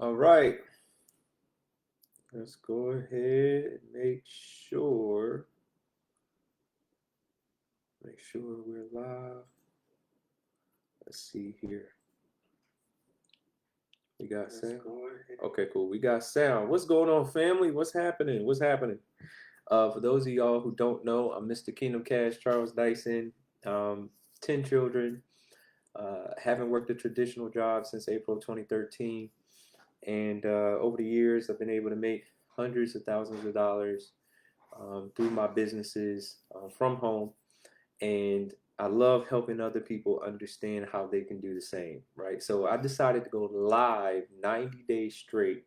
All right, let's go ahead and make sure we're live. Let's see here. We got sound. Okay, cool. We got sound. What's going on, family? What's happening? What's happening? For those of y'all who don't know, I'm Mr. Kingdom Cash Charles Dyson. 10 children. Haven't worked a traditional job since April 2013. And over the years, I've been able to make hundreds of thousands of dollars through my businesses from home. And I love helping other people understand how they can do the same, right? So I decided to go live 90 days straight,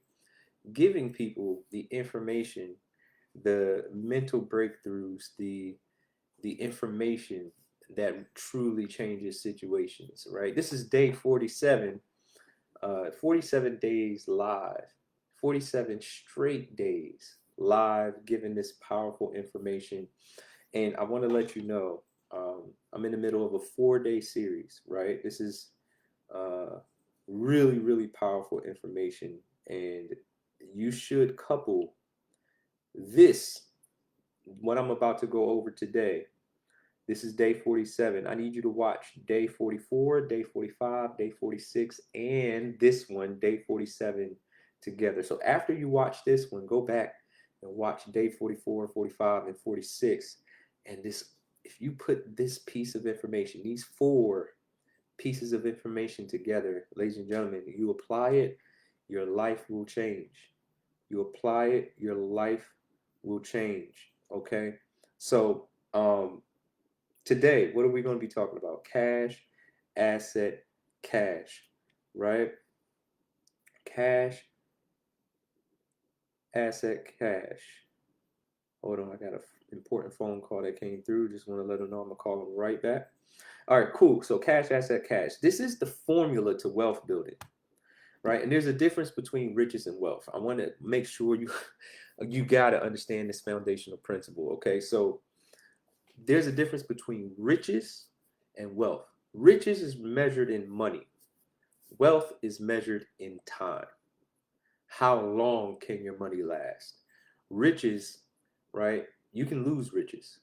giving people the information, the mental breakthroughs, the information that truly changes situations, right? This is day 47, 47 days live, 47 straight days live, giving this powerful information. And I want to let you know, I'm in the middle of a 4-day series, right? This is uh, really, really powerful information. And you should couple this, what I'm about to go over today. This is day 47. I need you to watch day 44, day 45, day 46, and this one, day 47, together. So after you watch this one, go back and watch day 44, 45, and 46. And this, if you put this piece of information, these 4 pieces of information together, ladies and gentlemen, you apply it, your life will change. You apply it, your life will change. Okay? So, today, what are we going to be talking about? Cash, asset, cash, right? Cash, asset, cash. Hold on, I got an important phone call that came through. Just want to let them know I'm going to call them right back. All right, cool. So cash, asset, cash. This is the formula to wealth building, right? And there's a difference between riches and wealth. I want to make sure you got to understand this foundational principle, okay? So there's a difference between riches and wealth. Riches is measured in money. Wealth is measured in time. How long can your money last? Riches, right? You can lose riches.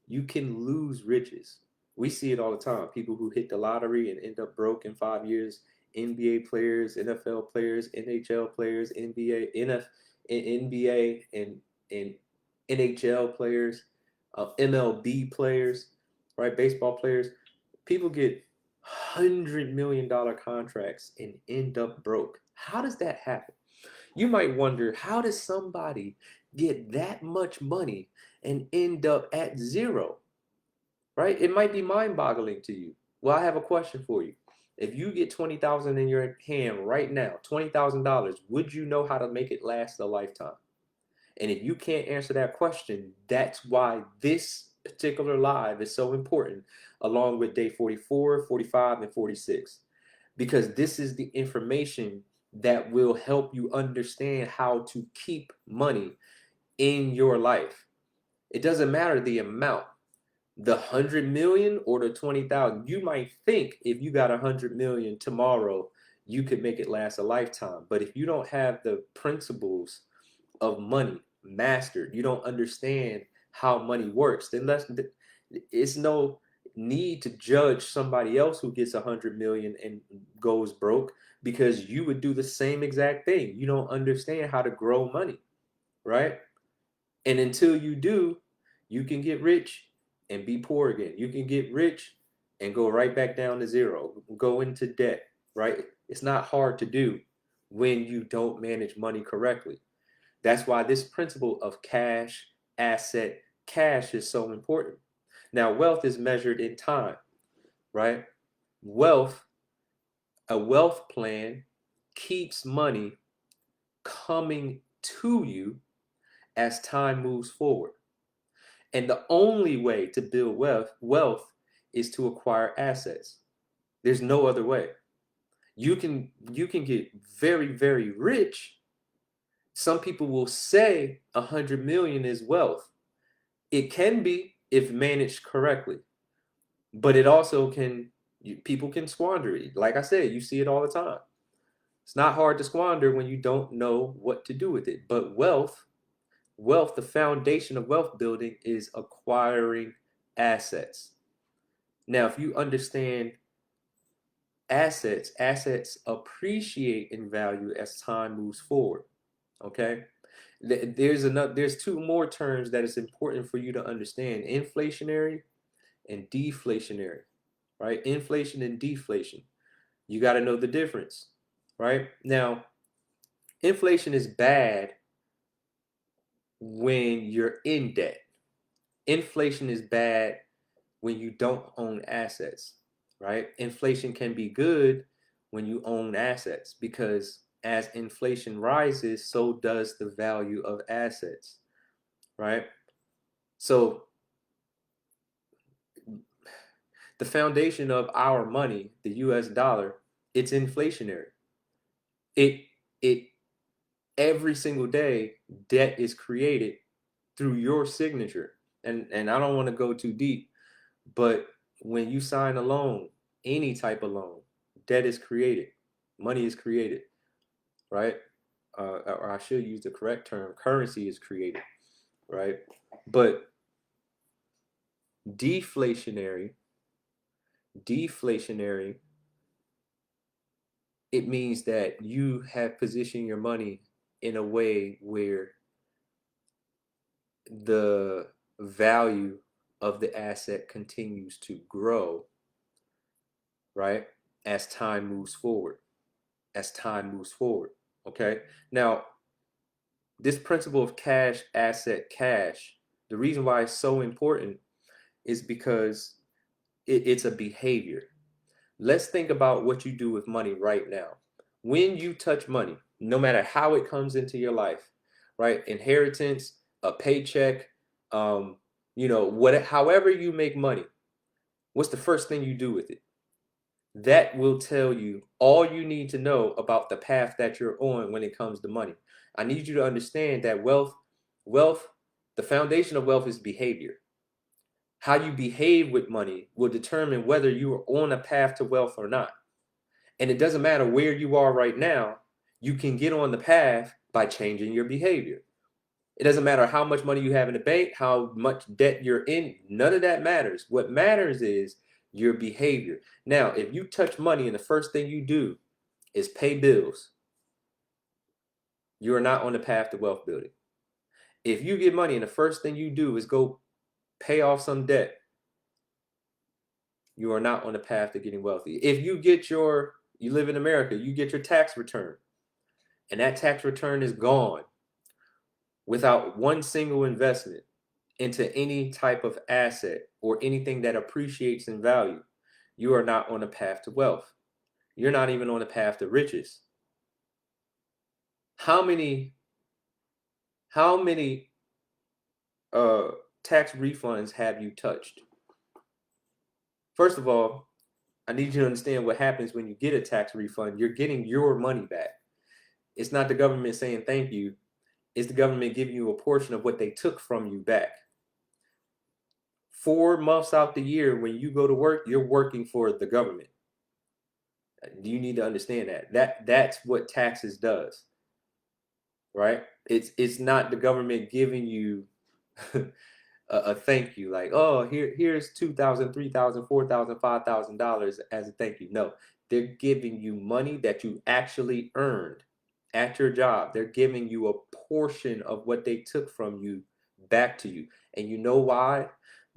You can lose riches. We see it all the time. People who hit the lottery and end up broke in 5 years. NBA players, NFL players, NHL players, NBA and NHL players, MLB players, right? Baseball players. People get $100 million contracts and end up broke. How does that happen? You might wonder, how does somebody get that much money and end up at zero? Right? It might be mind-boggling to you. Well, I have a question for you. If you get 20,000 in your hand right now, $20,000, would you know how to make it last a lifetime? And if you can't answer that question, that's why this particular live is so important, along with day 44, 45, and 46. Because this is the information that will help you understand how to keep money in your life. It doesn't matter the amount, the 100 million or the 20,000. You might think if you got 100 million tomorrow, you could make it last a lifetime. But if you don't have the principles of money mastered, you don't understand how money works, then it's no need to judge somebody else who gets 100 million and goes broke, because you would do the same exact thing. You don't understand how to grow money, right? And until you do, you can get rich and be poor again. You can get rich and go right back down to zero, go into debt, right? It's not hard to do when you don't manage money correctly. That's why this principle of cash, asset, cash is so important. Now, wealth is measured in time, right? Wealth, a wealth plan keeps money coming to you as time moves forward. And the only way to build wealth is to acquire assets. There's no other way. You can get very, very rich. Some people will say 100 million is wealth. It can be if managed correctly, but it also can, people can squander it. Like I said, you see it all the time. It's not hard to squander when you don't know what to do with it. But the foundation of wealth building is acquiring assets. Now, if you understand assets appreciate in value as time moves forward. Okay? There's two more terms that is important for you to understand: inflationary and deflationary. Right? Inflation and deflation. You got to know the difference. Right? Now, inflation is bad when you're in debt. Inflation is bad when you don't own assets, right? Inflation can be good when you own assets, because as inflation rises, so does the value of assets, right? So the foundation of our money, the US dollar, it's inflationary. It every single day, debt is created through your signature. And I don't want to go too deep, but when you sign a loan, any type of loan, debt is created, money is created, right? Or I should use the correct term, currency is created, right? But deflationary, deflationary, it means that you have positioned your money in a way where the value of the asset continues to grow, right? As time moves forward. As time moves forward. Okay. Now, this principle of cash, asset, cash, the reason why it's so important is because it's a behavior. Let's think about what you do with money right now. When you touch money, no matter how it comes into your life, right? Inheritance, a paycheck, however you make money, what's the first thing you do with it? That will tell you all you need to know about the path that you're on when it comes to money. I need you to understand that wealth, the foundation of wealth is behavior. How you behave with money will determine whether you are on a path to wealth or not. And it doesn't matter where you are right now, you can get on the path by changing your behavior. It doesn't matter how much money you have in the bank, how much debt you're in, none of that matters. What matters is your behavior. Now, if you touch money and the first thing you do is pay bills, you are not on the path to wealth building. If you get money and the first thing you do is go pay off some debt, you are not on the path to getting wealthy. If you live in America, you get your tax return, and that tax return is gone without one single investment into any type of asset or anything that appreciates in value, you are not on a path to wealth. You're not even on a path to riches. How many tax refunds have you touched? First of all, I need you to understand what happens when you get a tax refund. You're getting your money back. It's not the government saying thank you. It's the government giving you a portion of what they took from you back. 4 months out the year, when you go to work, you're working for the government. You need to understand that's what taxes does, right? It's not the government giving you a thank you, like, oh, here's $2,000, $3,000, $4,000, $5,000 as a thank you. No, they're giving you money that you actually earned at your job. They're giving you a portion of what they took from you back to you. And you know why?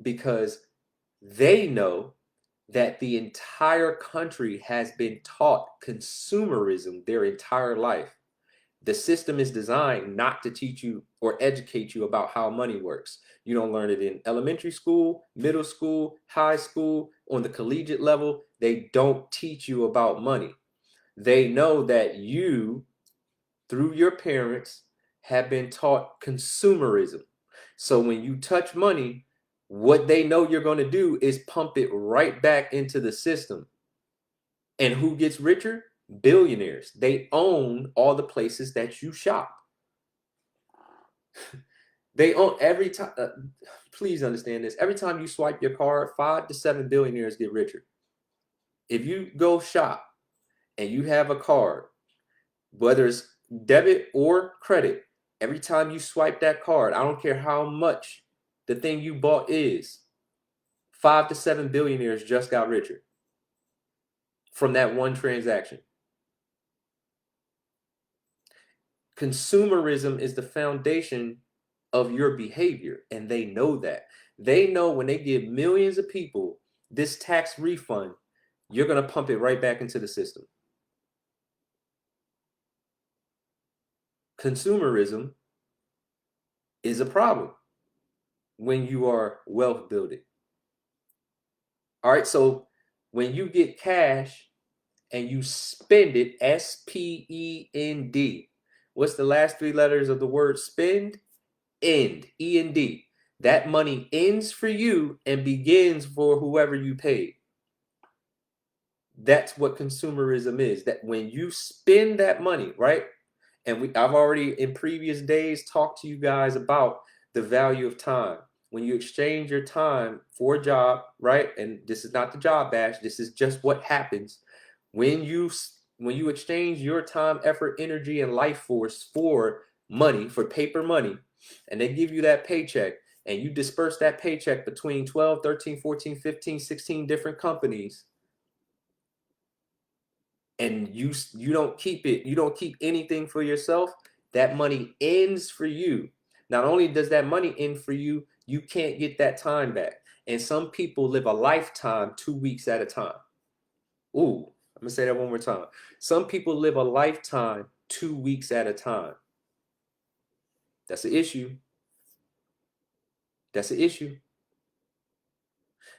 Because they know that the entire country has been taught consumerism their entire life. The system is designed not to teach you or educate you about how money works. You don't learn it in elementary school, middle school, high school, on the collegiate level. They don't teach you about money. They know that you, through your parents, have been taught consumerism. So when you touch money, what they know you're going to do is pump it right back into the system. And who gets richer? Billionaires. They own all the places that you shop. They own every time. Please understand this. Every time you swipe your card, 5 to 7 billionaires get richer. If you go shop and you have a card whether it's debit or credit, every time you swipe that card, I don't care how much the thing you bought is, 5 to 7 billionaires just got richer from that one transaction. Consumerism is the foundation of your behavior, and they know that. They know when they give millions of people this tax refund, you're going to pump it right back into the system. Consumerism is a problem when you are wealth building. All right, so when you get cash and you spend it, S-P-E-N-D, what's the last 3 letters of the word spend? End, E-N-D. That money ends for you and begins for whoever you paid. That's what consumerism is. That when you spend that money, right? And I've already in previous days talked to you guys about the value of time. When you exchange your time for a job, right? And this is not the job bash. This is just what happens when you exchange your time, effort, energy, and life force for money, for paper money, and they give you that paycheck, and you disperse that paycheck between 12, 13, 14, 15, 16 different companies, and you don't keep it, you don't keep anything for yourself, that money ends for you. Not only does that money end for you, you can't get that time back. And some people live a lifetime 2 weeks at a time. Ooh, I'm gonna say that one more time. Some people live a lifetime 2 weeks at a time. That's an issue. That's an issue.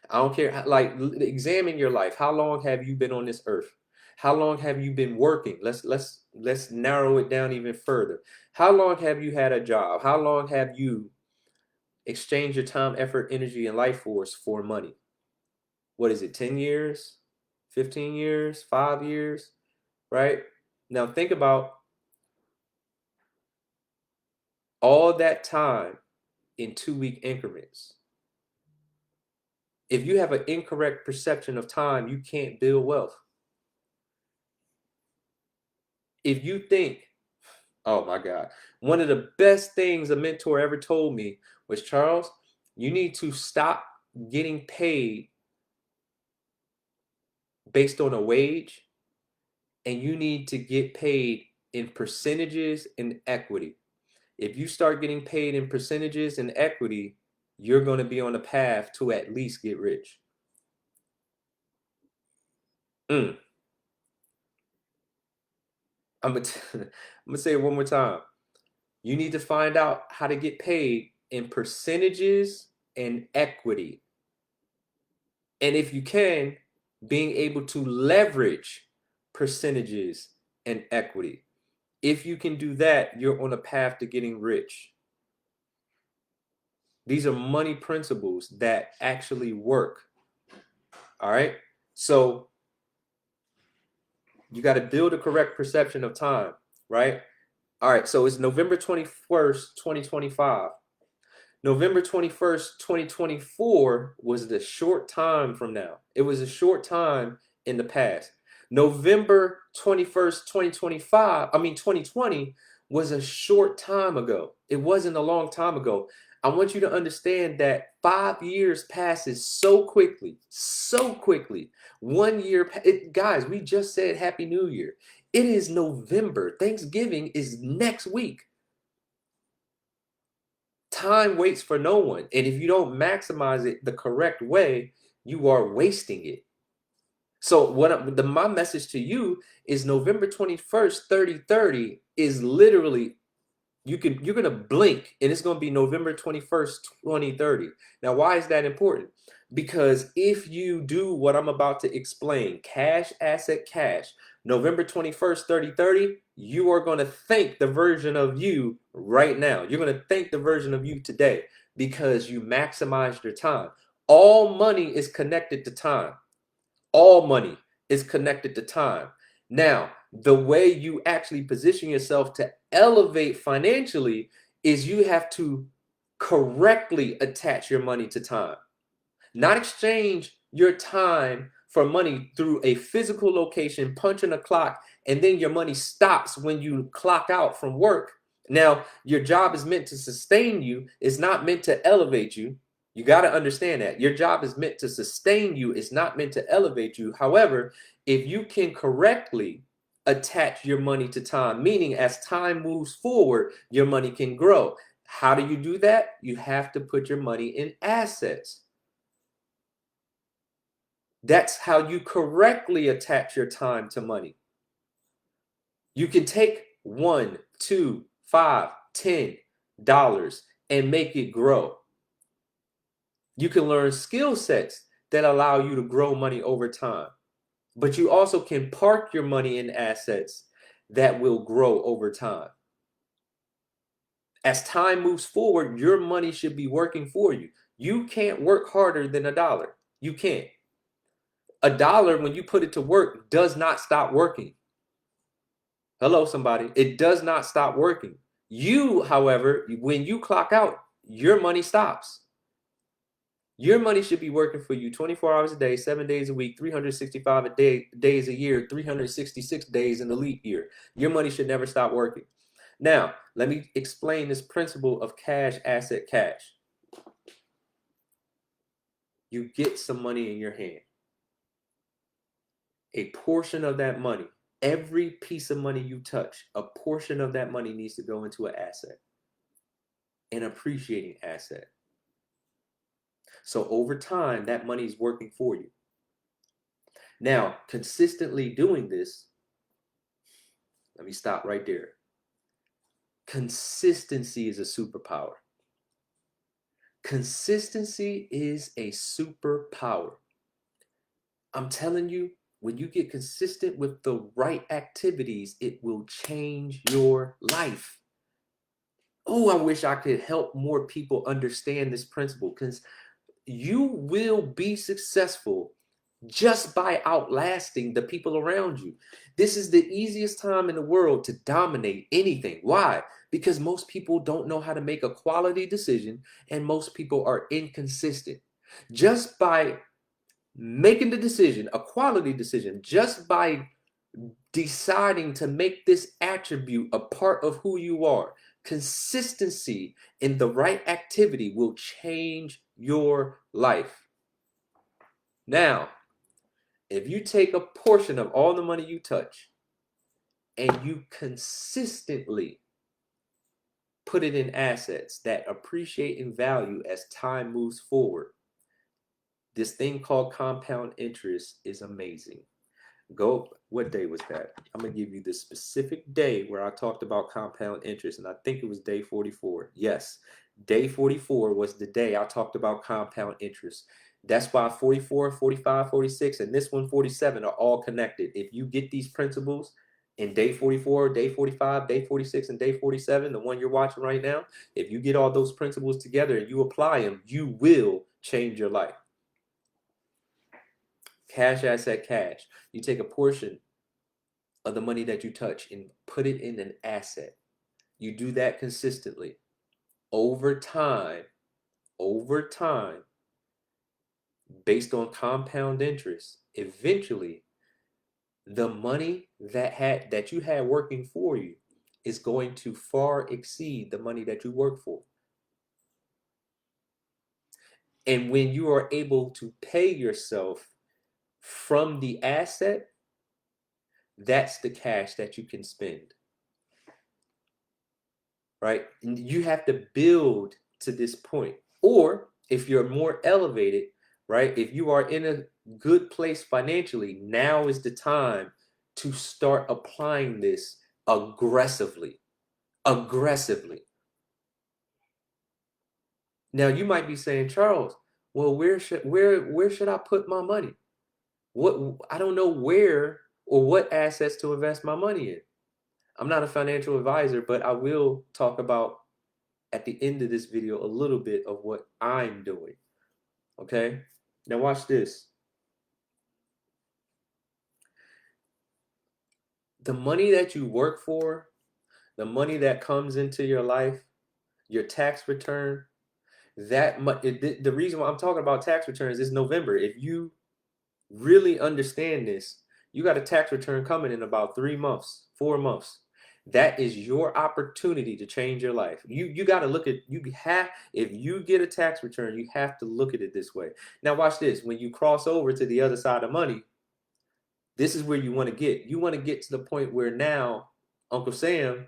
I don't care. Like, examine your life. How long have you been on this earth? How long have you been working? Let's narrow it down even further. How long have you had a job? How long have you exchanged your time, effort, energy, and life force for money? What is it? 10 years? 15 years? 5 years? Right? Now think about all that time in 2-week increments. If you have an incorrect perception of time, you can't build wealth. If you think, oh my God, one of the best things a mentor ever told me was, Charles, you need to stop getting paid based on a wage, and you need to get paid in percentages and equity. If you start getting paid in percentages and equity, you're going to be on a path to at least get rich. I'm going to say it one more time. You need to find out how to get paid in percentages and equity. And if you can, being able to leverage percentages and equity. If you can do that, you're on a path to getting rich. These are money principles that actually work. All right. So you got to build a correct perception of time, right? All right. So it's November 21st, 2025. November 21st, 2024 was the short time from now. It was a short time in the past. November 21st, 2020 was a short time ago. It wasn't a long time ago. I want you to understand that 5 years passes so quickly, so quickly. 1 year, guys, we just said Happy New Year. It is November. Thanksgiving is next week. Time waits for no one. And if you don't maximize it the correct way, you are wasting it. So my message to you is November 21st, 3030 is literally, you're going to blink and it's going to be November 21st, 2030. Now, why is that important? Because if you do what I'm about to explain, cash, asset, cash, November 21st, 3030, you are going to thank the version of you right now. You're going to thank the version of you today because you maximized your time. All money is connected to time. All money is connected to time. Now, the way you actually position yourself to elevate financially is you have to correctly attach your money to time. Not exchange your time for money through a physical location, punching a clock, and then your money stops when you clock out from work. Now, your job is meant to sustain you, it's not meant to elevate you. You got to understand that. Your job is meant to sustain you, it's not meant to elevate you. However, if you can correctly attach your money to time, meaning as time moves forward, your money can grow. How do you do that? You have to put your money in assets. That's how you correctly attach your time to money. You can take $1, $2, $5, $10 and make it grow. You can learn skill sets that allow you to grow money over time. But you also can park your money in assets that will grow over time. As time moves forward, your money should be working for you. You can't work harder than $1. You can't. $1, when you put it to work, does not stop working. Hello, somebody. It does not stop working. You, however, when you clock out, your money stops. Your money should be working for you 24 hours a day, 7 days a week, 365 days a year, 366 days in the leap year. Your money should never stop working. Now, let me explain this principle of cash, asset, cash. You get some money in your hand. A portion of that money, every piece of money you touch, a portion of that money needs to go into an asset, an appreciating asset. So over time, that money is working for you. Now, consistently doing this, let me stop right there. Consistency is a superpower. Consistency is a superpower. I'm telling you, when you get consistent with the right activities, it will change your life. Oh, I wish I could help more people understand this principle, because you will be successful just by outlasting the people around you. This is the easiest time in the world to dominate anything. Why? Because most people don't know how to make a quality decision, and most people are inconsistent. Just by making the decision, a quality decision, just by deciding to make this attribute a part of who you are, consistency in the right activity will change your life. Now, if you take a portion of all the money you touch and you consistently put it in assets that appreciate in value as time moves forward, this thing called compound interest is amazing. What day was that? I'm going to give you the specific day where I talked about compound interest, and I think it was day 44. Yes, day 44 was the day I talked about compound interest. That's why 44, 45, 46, and this one 47 are all connected. If you get these principles in day 44, day 45, day 46, and day 47, the one you're watching right now, if you get all those principles together and you apply them, you will change your life. Cash, asset, cash. You take a portion of the money that you touch and put it in an asset. You do that consistently. Over time, based on compound interest, eventually the money that you had working for you is going to far exceed the money that you work for. And when you are able to pay yourself from the asset, that's the cash that you can spend. Right? And you have to build to this point. Or if you're more elevated, right? If you are in a good place financially, now is the time to start applying this aggressively. Aggressively. Now you might be saying, Charles, well, where should I put my money? I don't know where or what assets to invest my money in. I'm not a financial advisor, but I will talk about at the end of this video a little bit of what I'm doing. Okay? Now watch this. The money that you work for, the money that comes into your life, your tax return, the reason why I'm talking about tax returns is November. If you really understand this, you got a tax return coming in about 3 months, 4 months. That is your opportunity to change your life. You got to look at if you get a tax return, you have to look at it this way. Now watch this. When you cross over to the other side of money, this is where you want to get. You want to get to the point where now Uncle Sam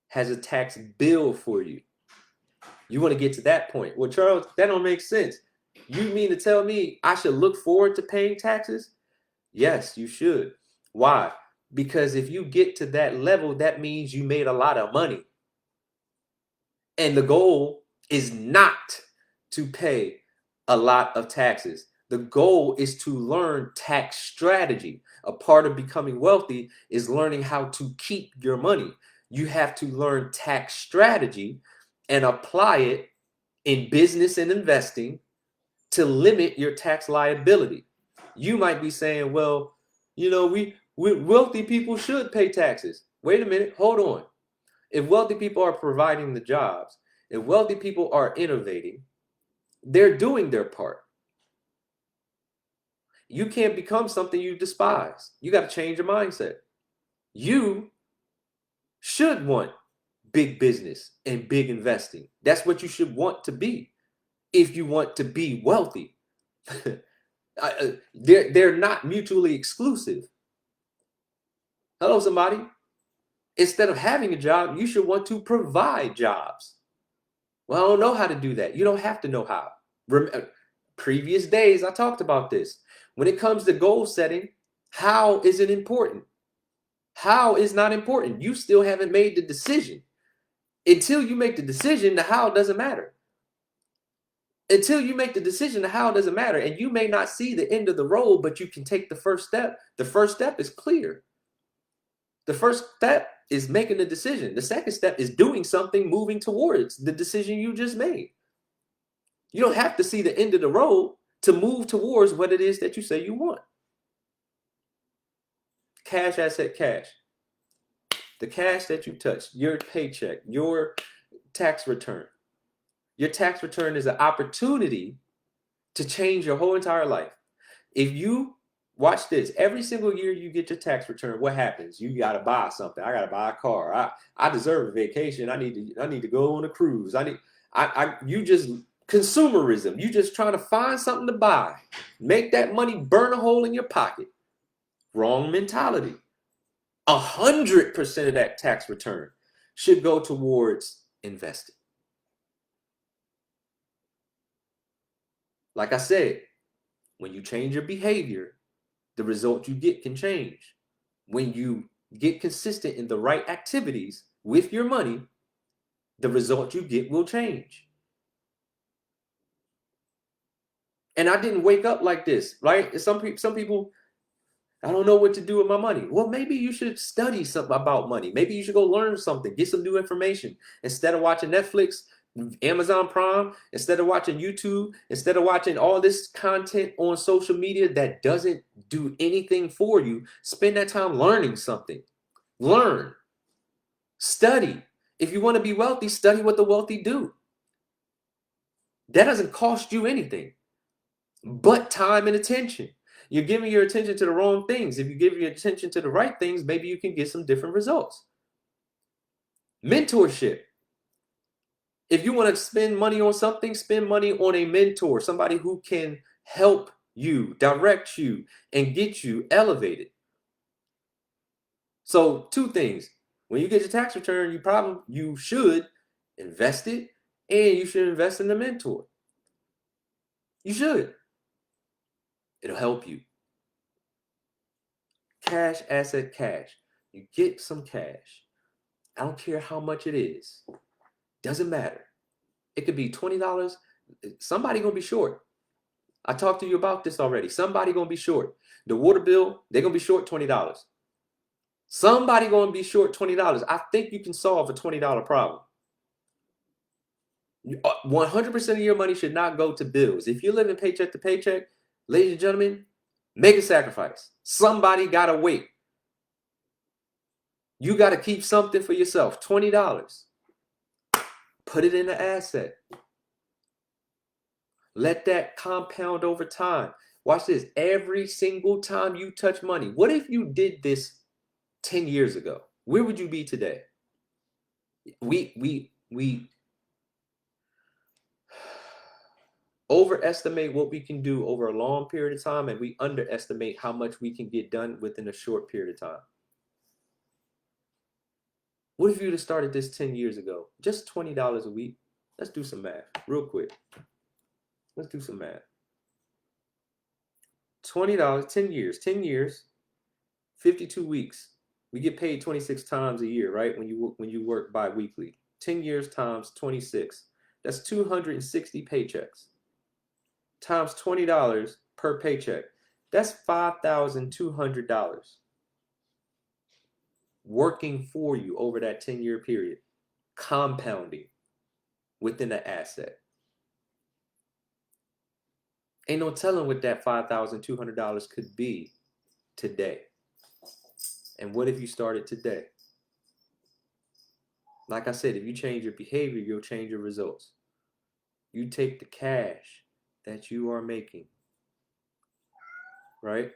has a tax bill for you. You want to get to that point. Well, Charles, that don't make sense. You mean to tell me I should look forward to paying taxes? Yes, you should. Why? Because if you get to that level, that means you made a lot of money. And the goal is not to pay a lot of taxes. The goal is to learn tax strategy. A part of becoming wealthy is learning how to keep your money. You have to learn tax strategy and apply it in business and investing to limit your tax liability. You might be saying, well, we wealthy people should pay taxes. Wait a minute, hold on. If wealthy people are providing the jobs, if wealthy people are innovating, they're doing their part. You can't become something you despise. You got to change your mindset. You should want big business and big investing. That's what you should want to be if you want to be wealthy. They're not mutually exclusive. Hello, somebody. Instead of having a job, you should want to provide jobs. Well, I don't know how to do that. You don't have to know how. Previous days, I talked about this. When it comes to goal setting, how is it important? How is not important. You still haven't made the decision. Until you make the decision, the how doesn't matter. Until you make the decision, the how doesn't matter. And you may not see the end of the road, but you can take the first step. The first step is clear. The first step is making a decision. The second step is doing something, moving towards the decision you just made. You don't have to see the end of the road to move towards what it is that you say you want. Cash, asset, cash. The cash that you touch, your paycheck, your tax return. Your tax return is an opportunity to change your whole entire life. If you watch this, every single year you get your tax return, what happens? You got to buy something. I got to buy a car. I deserve a vacation. I need to go on a cruise. You just consumerism. You just trying to find something to buy. Make that money burn a hole in your pocket. Wrong mentality. 100% of that tax return should go towards investing. Like I said, when you change your behavior, the result you get can change. When you get consistent in the right activities with your money, the result you get will change. And I didn't wake up like this, right? Some people, I don't know what to do with my money. Well, maybe you should study something about money. Maybe you should go learn something, get some new information. Instead of watching Netflix, Amazon Prime, instead of watching YouTube, instead of watching all this content on social media that doesn't do anything for you, spend that time learning something. Learn. Study. If you want to be wealthy, study what the wealthy do. That doesn't cost you anything but time and attention. You're giving your attention to the wrong things. If you give your attention to the right things, maybe you can get some different results. Mentorship. If you want to spend money on something, spend money on a mentor, somebody who can help you, direct you, and get you elevated. So 2 things. When you get your tax return, you should invest it, and you should invest in a mentor. You should. It'll help you. Cash, asset, cash. You get some cash. I don't care how much it is. Doesn't matter. It could be $20. Somebody gonna be short. I talked to you about this already. Somebody gonna be short. The water bill, they're gonna be short $20. Somebody gonna be short $20. I think you can solve a $20 problem. 100% of your money should not go to bills. If you're living paycheck to paycheck, ladies and gentlemen, make a sacrifice. Somebody gotta wait. You gotta keep something for yourself. $20. Put it in an asset. Let that compound over time. Watch this. Every single time you touch money, what if you did this 10 years ago? Where would you be today? We overestimate what we can do over a long period of time, and we underestimate how much we can get done within a short period of time. What if you'd have started this 10 years ago? Just $20 a week. Let's do some math real quick. Let's do some math. $20, 10 years, 52 weeks. We get paid 26 times a year, right? When you work bi-weekly. 10 years times 26. That's 260 paychecks. Times $20 per paycheck. That's $5,200 working for you over that 10-year period, compounding within an asset. Ain't no telling what that $5,200 could be today. And what if you started today? Like I said, if you change your behavior, you'll change your results. You take the cash that you are making, right?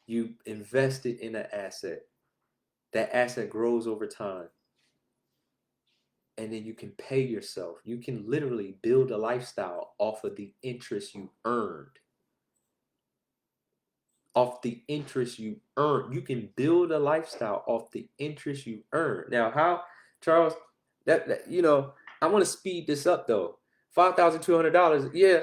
You invest it in an asset. That asset grows over time. And then you can pay yourself. You can literally build a lifestyle off of the interest you earned. Off the interest you earn. You can build a lifestyle off the interest you earn. Now, how, Charles, that you know, I want to speed this up though. $5,200, yeah,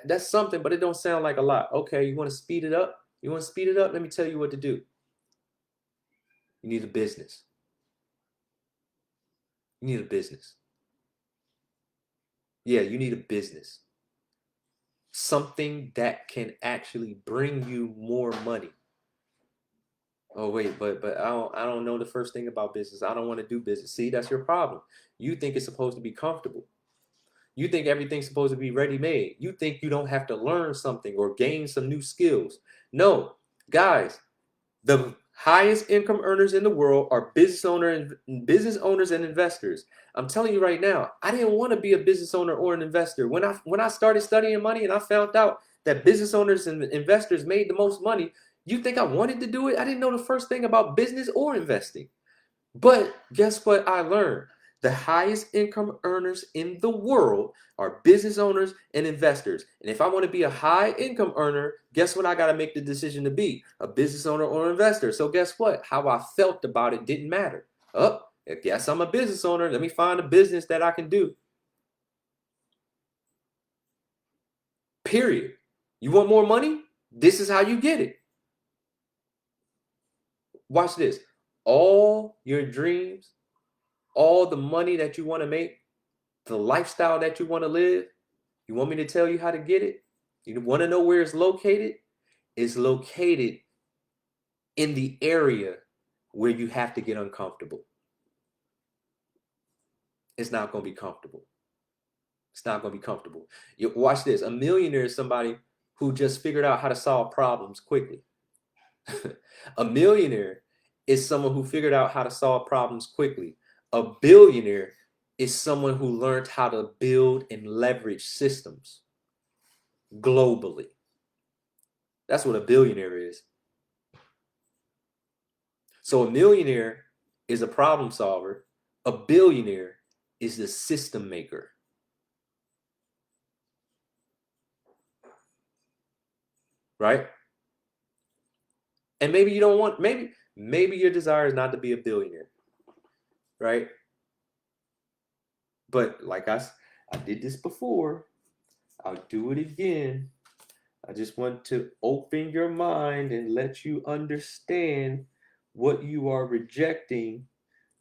that's something, but it don't sound like a lot. Okay, you want to speed it up? You want to speed it up? Let me tell you what to do. You need a business. You need a business. Yeah, you need a business. Something that can actually bring you more money. Oh wait, but I don't know the first thing about business. I don't want to do business. See, that's your problem. You think it's supposed to be comfortable. You think everything's supposed to be ready-made. You think you don't have to learn something or gain some new skills. No, guys, the highest income earners in the world are business owners and investors. I'm telling you right now, I didn't want to be a business owner or an investor. When I started studying money and I found out that business owners and investors made the most money, you think I wanted to do it? I didn't know the first thing about business or investing. But guess what I learned? The highest income earners in the world are business owners and investors. And if I want to be a high income earner, guess what I got to make the decision to be? A business owner or investor. So guess what? How I felt about it didn't matter. Oh, I guess I'm a business owner. Let me find a business that I can do. Period. You want more money? This is how you get it. Watch this. All your dreams, all the money that you want to make, the lifestyle that you want to live, you want me to tell you how to get it? You want to know where it's located? It's located in the area where you have to get uncomfortable. It's not going to be comfortable. It's not going to be comfortable. You watch this. A millionaire is somebody who just figured out how to solve problems quickly. A millionaire is someone who figured out how to solve problems quickly. A billionaire is someone who learned how to build and leverage systems globally. That's what a billionaire is. So a millionaire is a problem solver. A billionaire is the system maker. Right? And maybe you don't want, maybe your desire is not to be a billionaire. Right? But like I did this before. I'll do it again. I just want to open your mind and let you understand what you are rejecting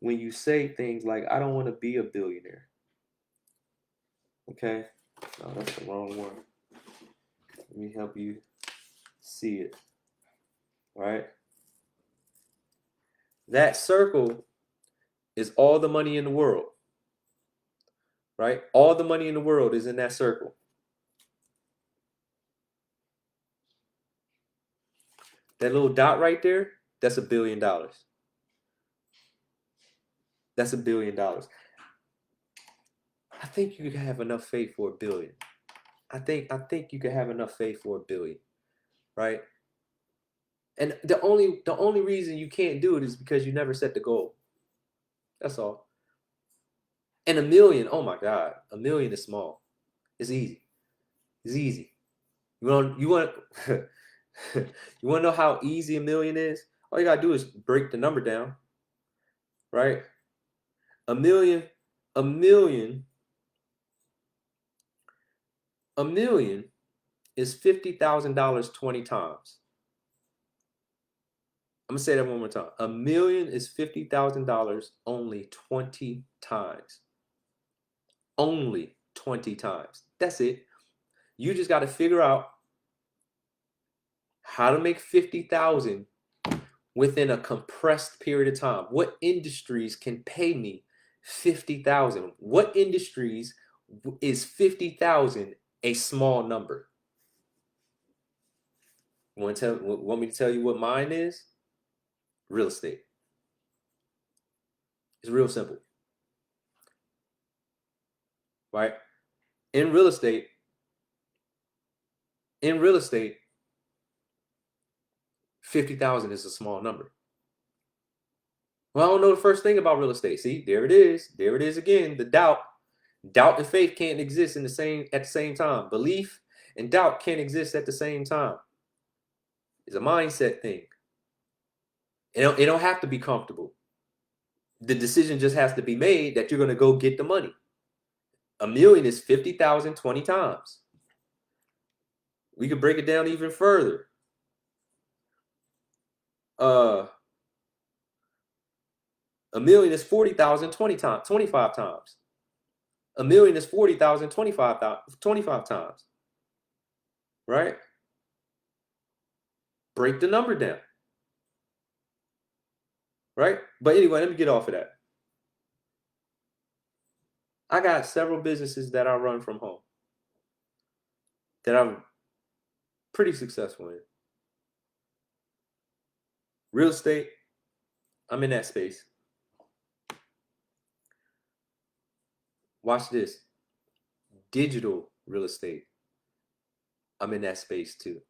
when you say things like, I don't want to be a billionaire. Okay? No, that's the wrong one. Let me help you see it. All right? That circle is all the money in the world. Right? All the money in the world is in that circle. That little dot right there, that's $1 billion. That's $1 billion. I think you have enough faith for $1 billion. I think you can have enough faith for $1 billion, right? And the only reason you can't do it is because you never set the goal. That's all. And $1 million, oh my God, $1 million is small. It's easy. It's easy. You want you want to know how easy $1 million is? All you gotta do is break the number down, right? A million is $50,000 20 times. I'm gonna say that one more time. $1 million is $50,000 only 20 times. Only 20 times. That's it. You just got to figure out how to make 50,000 within a compressed period of time. What industries can pay me 50,000? What industries is 50,000 a small number? Want me to tell you what mine is? Real estate. It's real simple. Right? In real estate, 50,000 is a small number. Well, I don't know the first thing about real estate. See, there it is. There it is again. The doubt. Doubt and faith can't exist at the same time. Belief and doubt can't exist at the same time. It's a mindset thing. It don't have to be comfortable. The decision just has to be made that you're going to go get the money. $1 million is 50,000 20 times. We could break it down even further. $1 million is 40,000 25 times. $1 million is 40,000 25 times. Right? Break the number down. Right? But anyway, let me get off of that. I got several businesses that I run from home that I'm pretty successful in. Real estate, I'm in that space. Watch this. Digital real estate, I'm in that space too.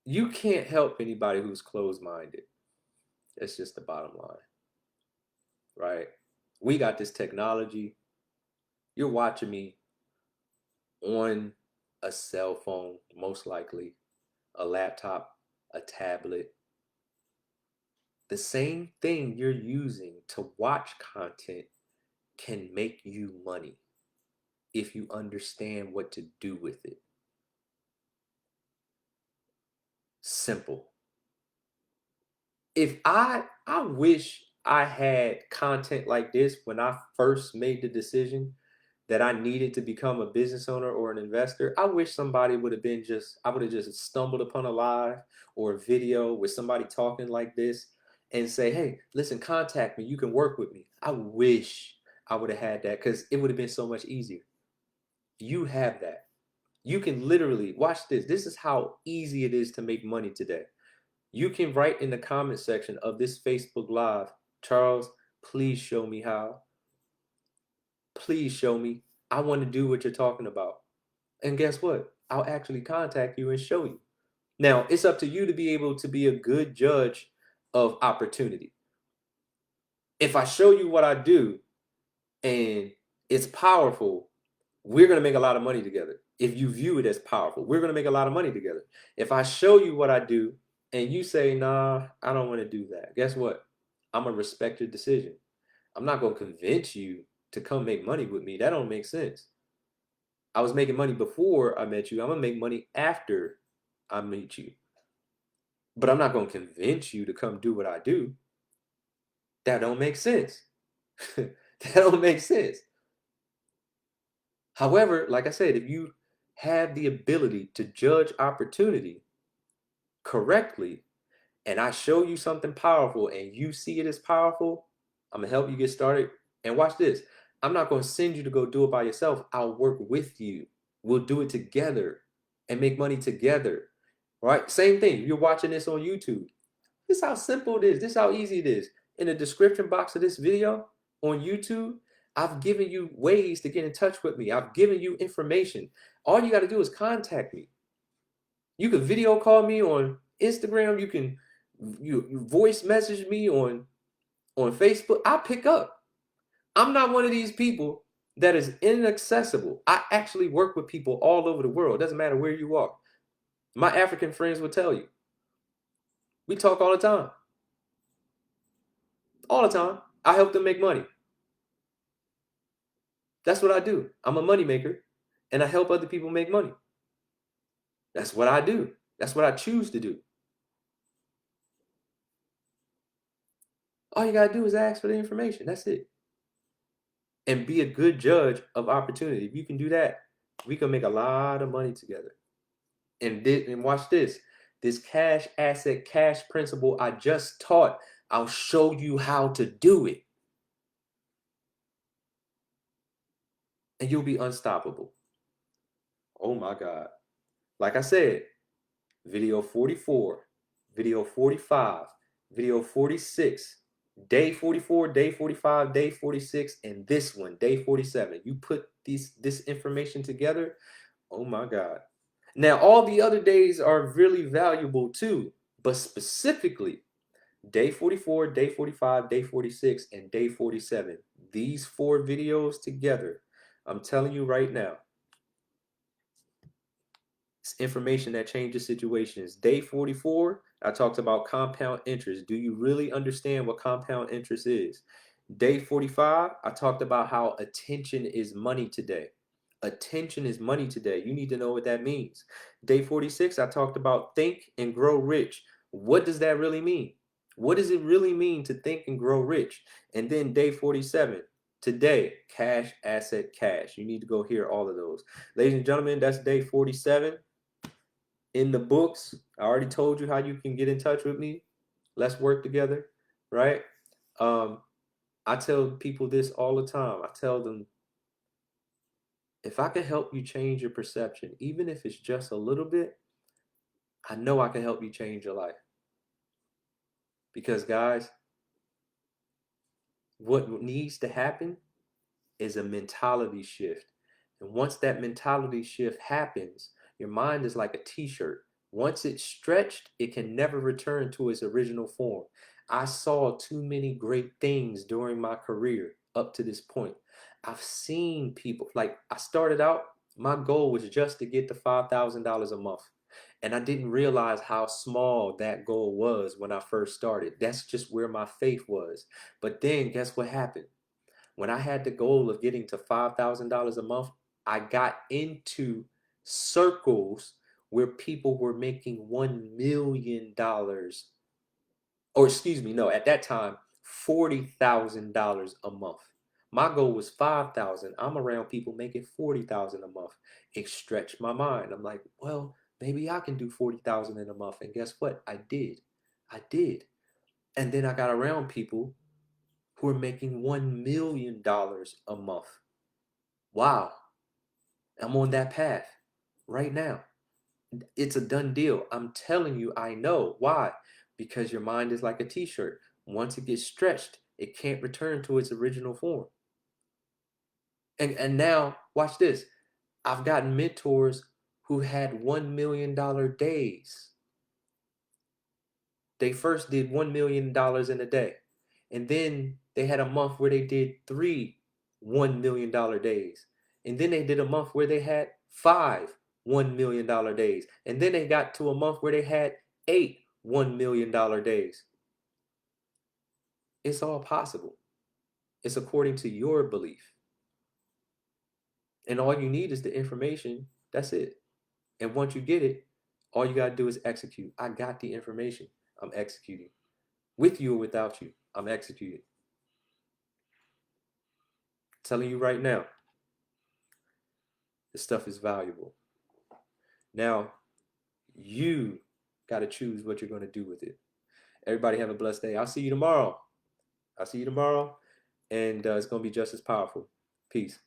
You can't help anybody who's closed-minded. That's just the bottom line. Right? We got this technology. You're watching me on a cell phone, most likely, a laptop, a tablet. The same thing you're using to watch content can make you money if you understand what to do with it. Simple. If I wish I had content like this when I first made the decision that I needed to become a business owner or an investor. I wish somebody would have been I would have just stumbled upon a live or a video with somebody talking like this and say, hey, listen, contact me. You can work with me. I wish I would have had that because it would have been so much easier. You have that. You can literally watch this. This is how easy it is to make money today. You can write in the comment section of this Facebook Live, Charles, please show me how. Please show me. I want to do what you're talking about. And guess what? I'll actually contact you and show you. Now, it's up to you to be able to be a good judge of opportunity. If I show you what I do and it's powerful, we're going to make a lot of money together. If you view it as powerful, we're going to make a lot of money together. If I show you what I do and you say, nah, I don't want to do that, guess what? I'm going to respect your decision. I'm not going to convince you to come make money with me. That don't make sense. I was making money before I met you. I'm going to make money after I meet you. But I'm not going to convince you to come do what I do. That don't make sense. That don't make sense. However, like I said, if you have the ability to judge opportunity correctly, and I show you something powerful and you see it as powerful, I'm going to help you get started. And watch this. I'm not going to send you to go do it by yourself. I'll work with you. We'll do it together and make money together. Right? Same thing. You're watching this on YouTube. This is how simple it is. This is how easy it is. In the description box of this video on YouTube, I've given you ways to get in touch with me. I've given you information. All you got to do is contact me. You can video call me on Instagram. You can you voice message me on Facebook. I'll pick up. I'm not one of these people that is inaccessible. I actually work with people all over the world. It doesn't matter where you are. My African friends will tell you. We talk all the time. All the time. I help them make money. That's what I do. I'm a money maker, and I help other people make money. That's what I do. That's what I choose to do. All you got to do is ask for the information. That's it. And be a good judge of opportunity. If you can do that, we can make a lot of money together. And watch this. This cash asset, cash principle I just taught, I'll show you how to do it. And you'll be unstoppable. Oh my God. Like I said, video 44, video 45, video 46, day 44, day 45, day 46, and this one, day 47. You put this information together, oh my God. Now, all the other days are really valuable too, but specifically, day 44, day 45, day 46, and day 47. These 4 videos together, I'm telling you right now, it's information that changes situations. Day 44, I talked about compound interest. Do you really understand what compound interest is? Day 45, I talked about how attention is money today. Attention is money today. You need to know what that means. Day 46, I talked about think and grow rich. What does that really mean? What does it really mean to think and grow rich? And then day 47, today, cash, asset, cash. You need to go hear all of those. Ladies and gentlemen, that's day 47. In the books, I already told you how you can get in touch with me. Let's work together, right? I tell people this all the time. I tell them, if I can help you change your perception, even if it's just a little bit, I know I can help you change your life. Because guys, what needs to happen is a mentality shift. And once that mentality shift happens, your mind is like a t-shirt. Once it's stretched, it can never return to its original form. I saw too many great things during my career up to this point. I've seen people, like I started out, my goal was just to get to $5,000 a month. And I didn't realize how small that goal was when I first started. That's just where my faith was. But then guess what happened? When I had the goal of getting to $5,000 a month, I got into circles where people were making $1 million, or excuse me, no, at that time, $40,000 a month. My goal was 5,000. I'm around people making 40,000 a month. It stretched my mind. I'm like, well, maybe I can do 40,000 in a month. And guess what? I did. I did. And then I got around people who are making $1 million a month. Wow. I'm on that path right now. It's a done deal. I'm telling you, I know. Why? Because your mind is like a t-shirt. Once it gets stretched, it can't return to its original form. And now, watch this. I've gotten mentors who had $1 million days. They first did $1 million in a day. And then they had a month where they did 3 $1 million days. And then they did a month where they had 5 $1 million days. And then they got to a month where they had 8 $1 million days. It's all possible. It's according to your belief. And all you need is the information. That's it. And once you get it, all you got to do is execute. I got the information. I'm executing. With you or without you, I'm executing. I'm telling you right now, this stuff is valuable. Now, you got to choose what you're going to do with it. Everybody have a blessed day. I'll see you tomorrow. And it's going to be just as powerful. Peace.